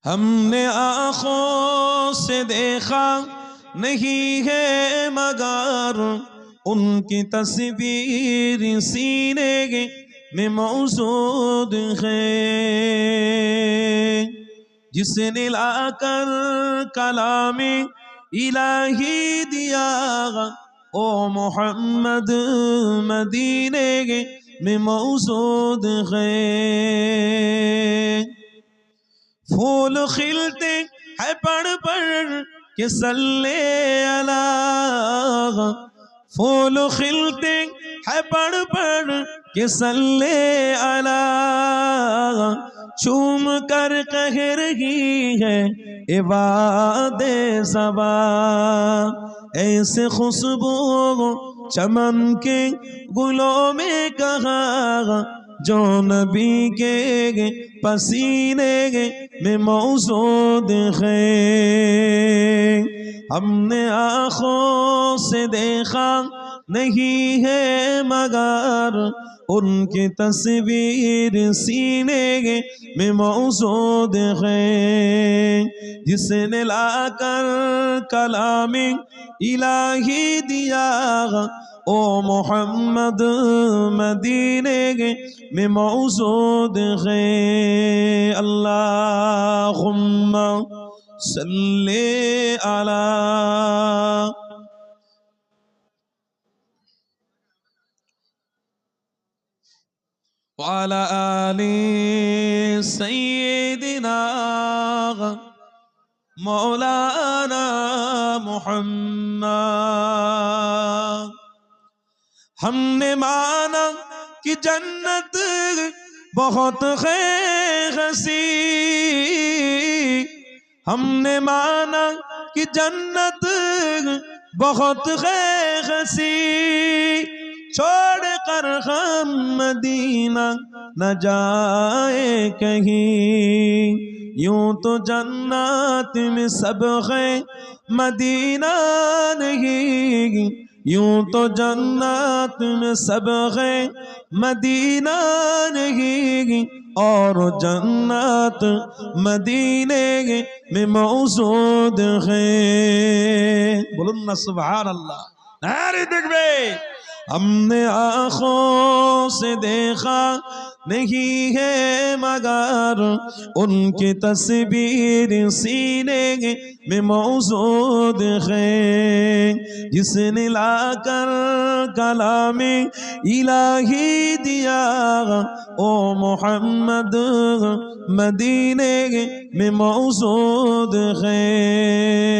ہم نے آنکھوں سے دیکھا نہیں ہے مگر ان کی تصویر سینے میں موجود ہے، جس نے لا کر کلام الہی دیا او محمد مدینے میں موجود ہے۔ پھول کھلتے ہیں پڑھ پڑھ کے صلی اللہ، پھول کھلتے ہیں پڑھ پڑھ کے صلی اللہ، چوم کر کہہ رہی ہے عباد زبا، ایسے خوشبو چمن کے گلوں میں کہاں جو نبی کے پسینے میں موجود ہے۔ ہم نے آنکھوں سے دیکھا نہیں ہے مگر ان کی تصویر سینے میں موجود ہے، جس نے لا کر کلام الہی دیا او محمد مدینے میں موجود ہے۔ اللہم صلی علی وعلی آل سیدنا مولانا محمد۔ ہم نے مانا کہ جنت بہت ہے ہنسی، ہم نے مانا کہ جنت بہت ہے ہنسی، چھوڑ کر ہم مدینہ نہ جائے کہیں، یوں تو جنت میں سب ہے مدینہ نہیں، یوں تو جنت میں سب ہے مدینہ نہیں، اور جنت مدینے میں موجود ہے۔ بولن نا سبحان اللہ، نعرہ تکبیر۔ ہم نے آنکھوں سے دیکھا نہیں ہے مگر ان کی تصویر سینے میں موجود ہے، جس نے لا کر کلام الہی دیا او محمد مدینے میں موجود ہے۔